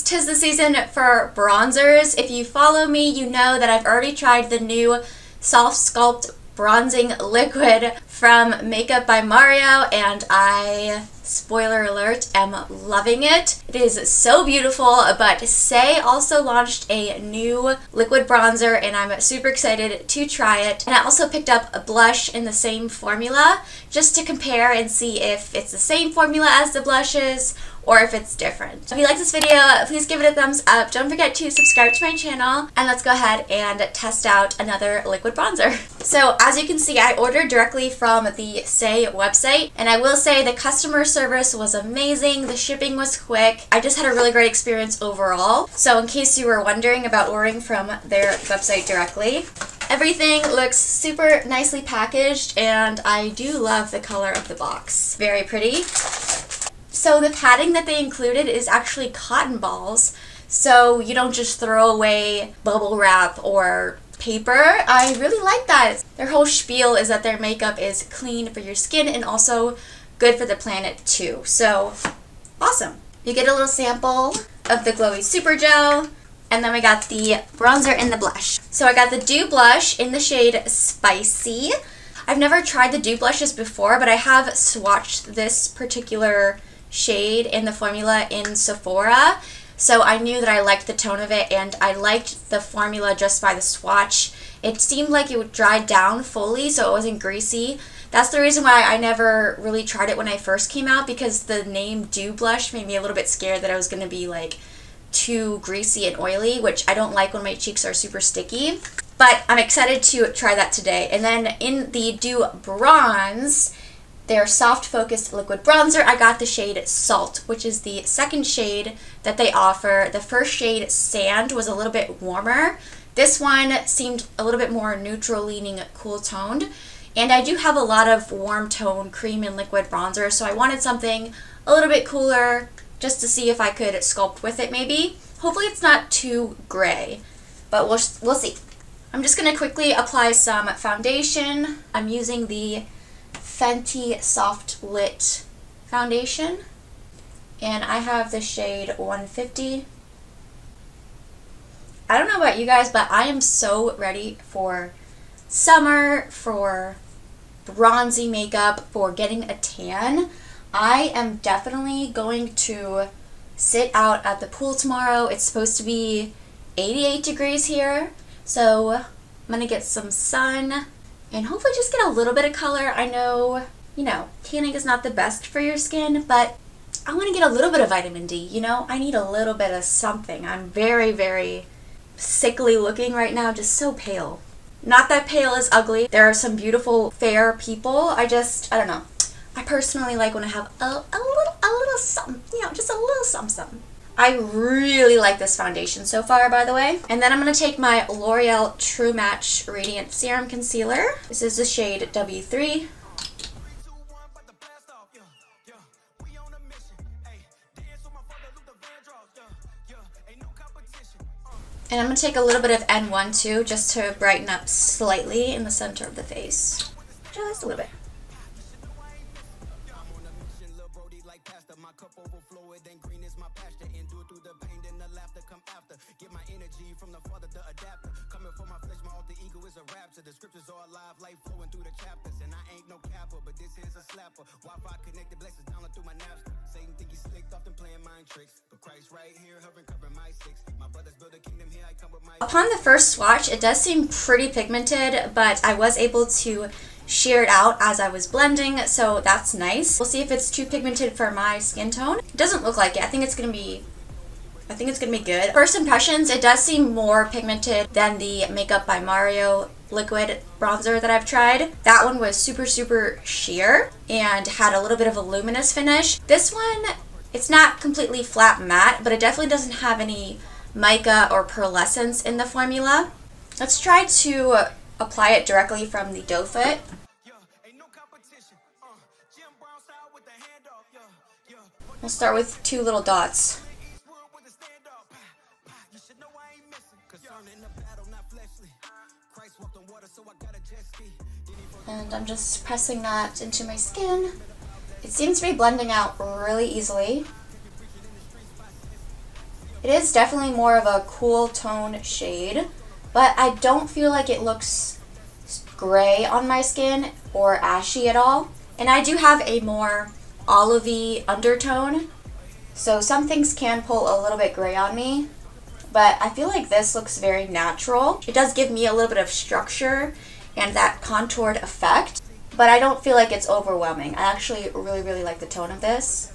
'tis the season for bronzers. If you follow me, you know that I've already tried the new Soft Sculpt bronzing liquid from Makeup by Mario, and I, spoiler alert, am loving it. It is so beautiful, but Saie also launched a new liquid bronzer, and I'm super excited to try it. And I also picked up a blush in the same formula, just to compare and see if it's the same formula as the blushes, or if it's different. If you like this video, please give it a thumbs up. Don't forget to subscribe to my channel, and let's go ahead and test out another liquid bronzer. So as you can see, I ordered directly from the Saie website, and I will say the customer service was amazing, the shipping was quick. I just had a really great experience overall. So in case you were wondering about ordering from their website directly, everything looks super nicely packaged, and I do love the color of the box. Very pretty. So the padding that they included is actually cotton balls, so you don't just throw away bubble wrap or paper. I really like that. Their whole spiel is that their makeup is clean for your skin and also good for the planet too. So awesome. You get a little sample of the Glowy Super Gel, and then we got the bronzer and the blush. So I got the Dew Blush in the shade Spicy. I've never tried the Dew Blushes before, but I have swatched this particular shade in the formula in Sephora, so I knew that I liked the tone of it, and I liked the formula just by the swatch. It seemed like it would dry down fully, so it wasn't greasy. That's the reason why I never really tried it when I first came out, because the name Dew Blush made me a little bit scared that I was going to be like too greasy and oily, which I don't like when my cheeks are super sticky. But I'm excited to try that today. And then in the Dew Bronze, their soft focused liquid bronzer, I got the shade Salt, which is the second shade that they offer. The first shade, Sand, was a little bit warmer. This one seemed a little bit more neutral leaning, cool toned. And I do have a lot of warm tone cream and liquid bronzer, so I wanted something a little bit cooler just to see if I could sculpt with it maybe. Hopefully it's not too gray, but we'll see. I'm just going to quickly apply some foundation. I'm using the Fenty Soft Lit foundation, and I have the shade 150. I don't know about you guys, but I am so ready for summer, for bronzy makeup, for getting a tan. I am definitely going to sit out at the pool tomorrow. It's supposed to be 88 degrees here, so I'm gonna get some sun and hopefully just get a little bit of color. I know, you know, tanning is not the best for your skin, but I want to get a little bit of vitamin D, you know? I need a little bit of something. I'm very, very sickly looking right now, just so pale. Not that pale is ugly. There are some beautiful, fair people. I don't know. I personally like when I have a little something, you know, just a little something. I really like this foundation so far, by the way. And then I'm going to take my L'Oreal True Match Radiant Serum Concealer. This is the shade W3. And I'm going to take a little bit of N1 too, just to brighten up slightly in the center of the face. Just a little bit. Upon the first swatch, it does seem pretty pigmented, but I was able to sheer it out as I was blending, so that's nice. We'll see if it's too pigmented for my skin tone. It doesn't look like it. I think it's gonna be good. First impressions, it does seem more pigmented than the Makeup by Mario liquid bronzer that I've tried. That one was super, super sheer and had a little bit of a luminous finish. This one, it's not completely flat matte, but it definitely doesn't have any mica or pearlescence in the formula. Let's try to apply it directly from the doe foot. We'll start with 2 little dots. And I'm just pressing that into my skin. It seems to be blending out really easily. It is definitely more of a cool tone shade, but I don't feel like it looks gray on my skin or ashy at all. And I do have a more olivey undertone, so some things can pull a little bit gray on me, but I feel like this looks very natural. It does give me a little bit of structure and that contoured effect, but I don't feel like it's overwhelming. I actually really like the tone of this.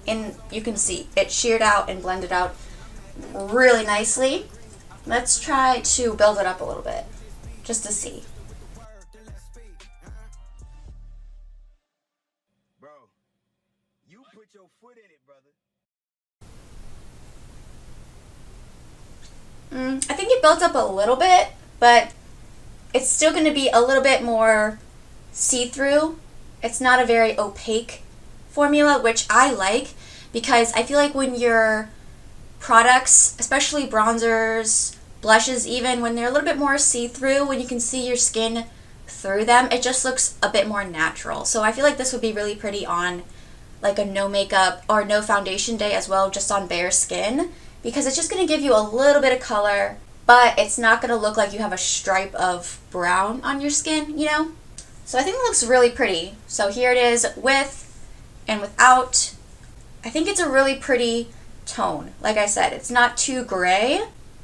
And you can see it sheared out and blended out really nicely. Let's try to build it up a little bit, just to see. Bro, you put your foot in it, brother. I think it built up a little bit, but it's still going to be a little bit more see-through. It's not a very opaque formula, which I like, because I feel like when your products, especially bronzers, blushes even, when they're a little bit more see-through, when you can see your skin through them, it just looks a bit more natural. So I feel like this would be really pretty on like a no makeup or no foundation day as well, just on bare skin, because it's just going to give you a little bit of color, but it's not going to look like you have a stripe of brown on your skin, you know? So I think it looks really pretty. So here it is with and without. I think it's a really pretty tone. Like I said, it's not too gray,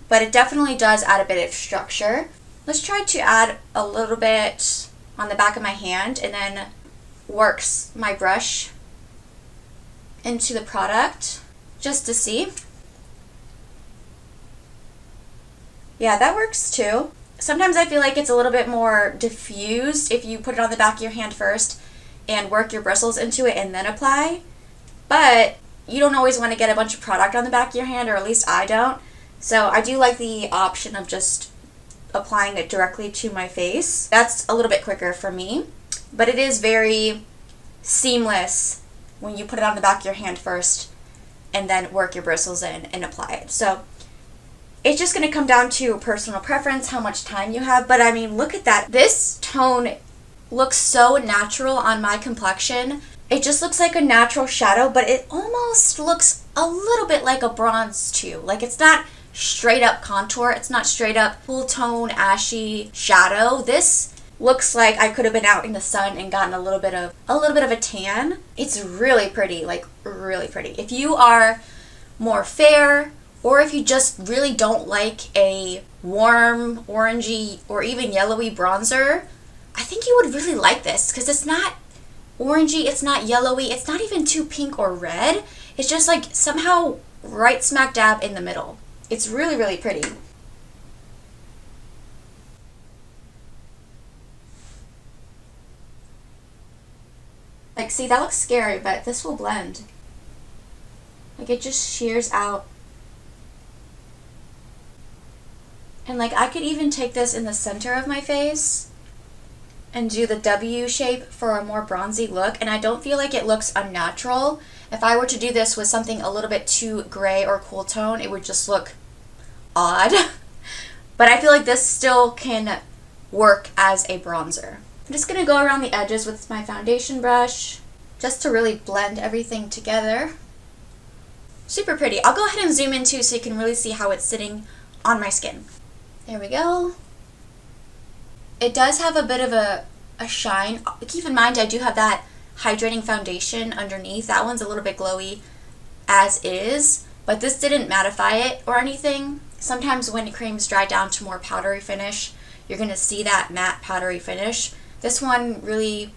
but it definitely does add a bit of structure. Let's try to add a little bit on the back of my hand and then works my brush into the product just to see. Yeah, that works too. Sometimes I feel like it's a little bit more diffused if you put it on the back of your hand first and work your bristles into it and then apply. But you don't always want to get a bunch of product on the back of your hand, or at least I don't. So I do like the option of just applying it directly to my face. That's a little bit quicker for me, but it is very seamless when you put it on the back of your hand first and then work your bristles in and apply it. So it's just going to come down to personal preference, how much time you have. But I mean, look at that. This tone looks so natural on my complexion. It just looks like a natural shadow, but it almost looks a little bit like a bronze too. Like, it's not straight up contour. It's not straight up full tone ashy shadow. This looks like I could have been out in the sun and gotten a little bit of a tan. It's really pretty, like really pretty. If you are more fair, or if you just really don't like a warm orangey or even yellowy bronzer, I think you would really like this, because it's not orangey, it's not yellowy, it's not even too pink or red. It's just like somehow right smack dab in the middle. It's really pretty. Like, see, that looks scary, but this will blend. Like, it just shears out. And like, I could even take this in the center of my face and do the W shape for a more bronzy look, and I don't feel like it looks unnatural. If I were to do this with something a little bit too gray or cool tone, it would just look odd. But I feel like this still can work as a bronzer. I'm just going to go around the edges with my foundation brush just to really blend everything together. Super pretty. I'll go ahead and zoom in too so you can really see how it's sitting on my skin. There we go. It does have a bit of a shine. Keep in mind, I do have that hydrating foundation underneath. That one's a little bit glowy as is, but this didn't mattify it or anything. Sometimes when creams dry down to more powdery finish, you're going to see that matte powdery finish. This one really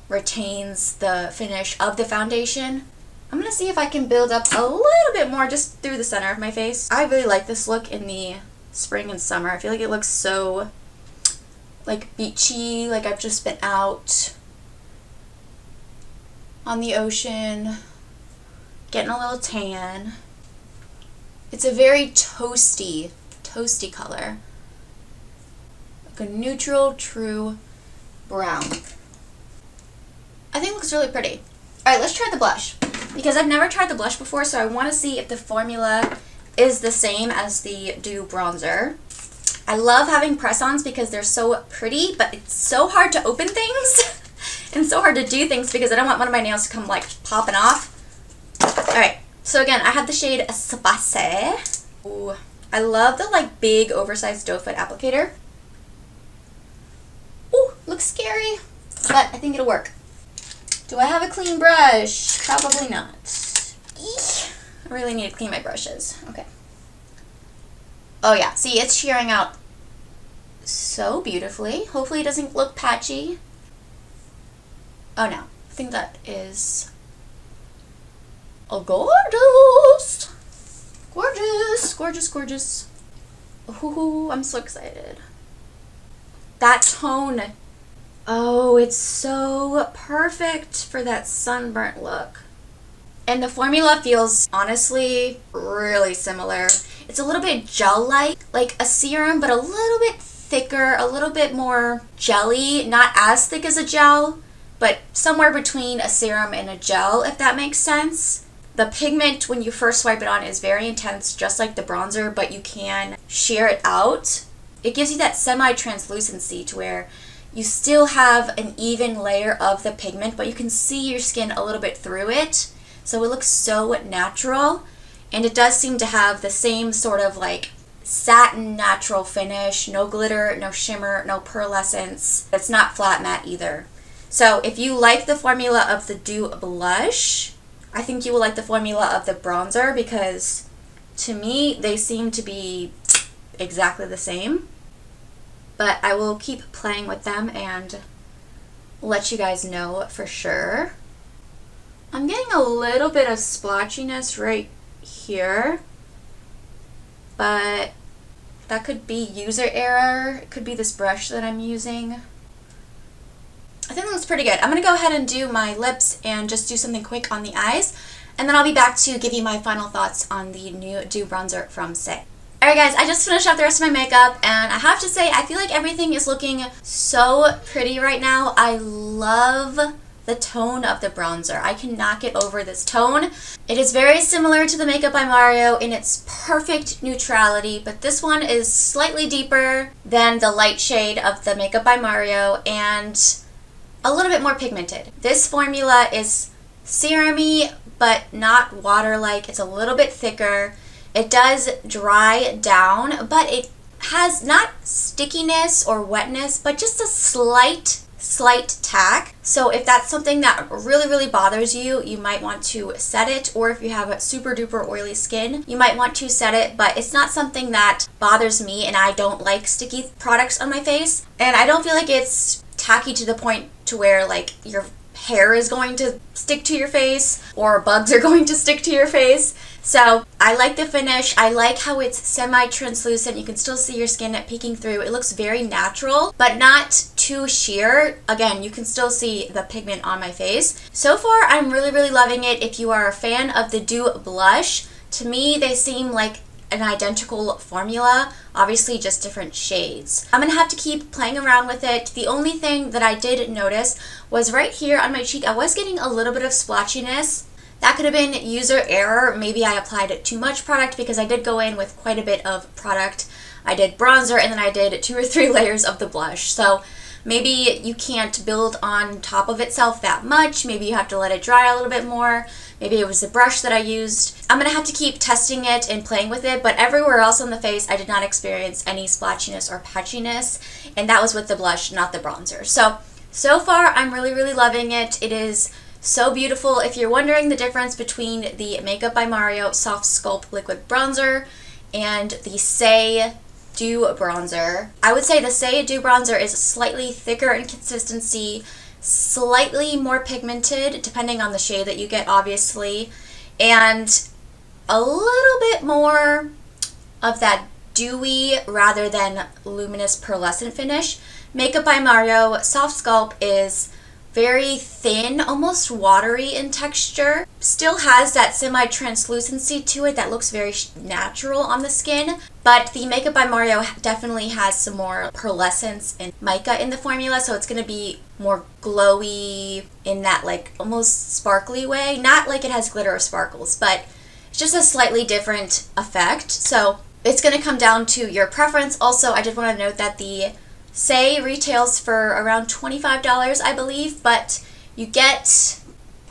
retains the finish of the foundation. I'm going to see if I can build up a little bit more just through the center of my face. I really like this look in the spring and summer. I feel like it looks so like beachy, like I've just been out on the ocean getting a little tan. It's a very toasty color, like a neutral true brown. I think it looks really pretty. Alright, let's try the blush, because I've never tried the blush before, so I want to see if the formula is the same as the Dew bronzer. I love having press-ons because they're so pretty, but it's so hard to open things and so hard to do things because I don't want one of my nails to come like popping off. Alright, So again, I have the shade Space. Ooh, I love the like big oversized doe foot applicator. Ooh, looks scary, but I think it'll work. Do I have a clean brush? Probably not. Eek. I really need to clean my brushes. Okay. Oh yeah, see, it's shearing out so beautifully. Hopefully it doesn't look patchy. Oh no, I think that is gorgeous. Gorgeous, gorgeous, gorgeous. Ooh, I'm so excited. That tone. Oh, it's so perfect for that sunburnt look. And the formula feels honestly really similar. It's a little bit gel-like, like a serum, but a little bit thicker, a little bit more jelly, not as thick as a gel, but somewhere between a serum and a gel, if that makes sense. The pigment, when you first swipe it on, is very intense, just like the bronzer, but you can sheer it out. It gives you that semi-translucency to where you still have an even layer of the pigment, but you can see your skin a little bit through it. So it looks so natural, and it does seem to have the same sort of like satin natural finish, no glitter, no shimmer, no pearlescence. It's not flat matte either. So if you like the formula of the Dew blush, I think you will like the formula of the bronzer, because to me they seem to be exactly the same. But I will keep playing with them and let you guys know for sure. I'm getting a little bit of splotchiness right here, but that could be user error. It could be this brush that I'm using. I think that looks pretty good. I'm going to go ahead and do my lips and just do something quick on the eyes, and then I'll be back to give you my final thoughts on the new Dew bronzer from Saie. Alright guys, I just finished up the rest of my makeup, and I have to say, I feel like everything is looking so pretty right now. I love the tone of the bronzer. I cannot get over this tone. It is very similar to the Makeup by Mario in its perfect neutrality, but this one is slightly deeper than the light shade of the Makeup by Mario and a little bit more pigmented. This formula is serum-y, but not water-like. It's a little bit thicker. It does dry down, but it has not stickiness or wetness, but just a slight tack. So if that's something that really bothers you, you might want to set it, or if you have a super duper oily skin, you might want to set it, but it's not something that bothers me, and I don't like sticky products on my face, and I don't feel like it's tacky to the point to where like your hair is going to stick to your face or bugs are going to stick to your face. So I like the finish. I like how it's semi-translucent. You can still see your skin peeking through. It looks very natural, but not too sheer. Again, you can still see the pigment on my face. So far, I'm really loving it. If you are a fan of the Dew blush, to me, they seem like an identical formula, obviously just different shades. I'm gonna have to keep playing around with it. The only thing that I did notice was right here on my cheek, I was getting a little bit of splotchiness. That could have been user error. Maybe I applied too much product, because I did go in with quite a bit of product. I did bronzer and then I did 2 or 3 layers of the blush. So maybe you can't build on top of itself that much. Maybe you have to let it dry a little bit more. Maybe it was the brush that I used. I'm going to have to keep testing it and playing with it, but everywhere else on the face, I did not experience any splotchiness or patchiness, and that was with the blush, not the bronzer. So far, I'm really loving it. It is so beautiful. If you're wondering the difference between the Makeup by Mario Soft Sculpt Liquid Bronzer and the Saie Dew Bronzer, I would say the Saie Dew Bronzer is slightly thicker in consistency, slightly more pigmented, depending on the shade that you get, obviously, and a little bit more of that dewy rather than luminous pearlescent finish. Makeup by Mario Soft Sculpt is very thin, almost watery in texture. Still has that semi-translucency to it that looks very natural on the skin, but the Makeup by Mario definitely has some more pearlescence and mica in the formula, so it's going to be more glowy in that like almost sparkly way. Not like it has glitter or sparkles, but it's just a slightly different effect. So it's going to come down to your preference. Also, I did want to note that the Saie retails for around $25, I believe, but you get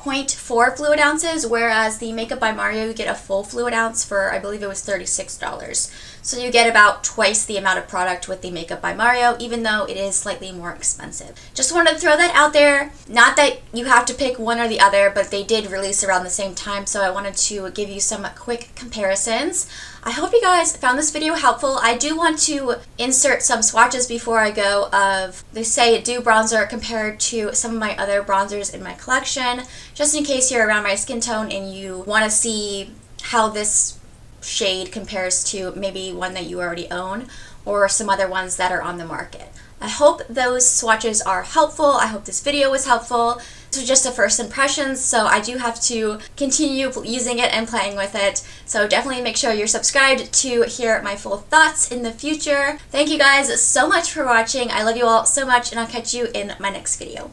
0.4 fluid ounces, whereas the Makeup by Mario you get a full fluid ounce for, I believe it was $36. So you get about twice the amount of product with the Makeup by Mario, even though it is slightly more expensive. Just wanted to throw that out there. Not that you have to pick one or the other, but they did release around the same time, so I wanted to give you some quick comparisons. I hope you guys found this video helpful. I do want to insert some swatches before I go of the Say It Do bronzer compared to some of my other bronzers in my collection, just in case you're around my skin tone and you want to see how this shade compares to maybe one that you already own or some other ones that are on the market. I hope those swatches are helpful. I hope this video was helpful. This was just a first impressions, so I do have to continue using it and playing with it. So definitely make sure you're subscribed to hear my full thoughts in the future. Thank you guys so much for watching. I love you all so much, and I'll catch you in my next video.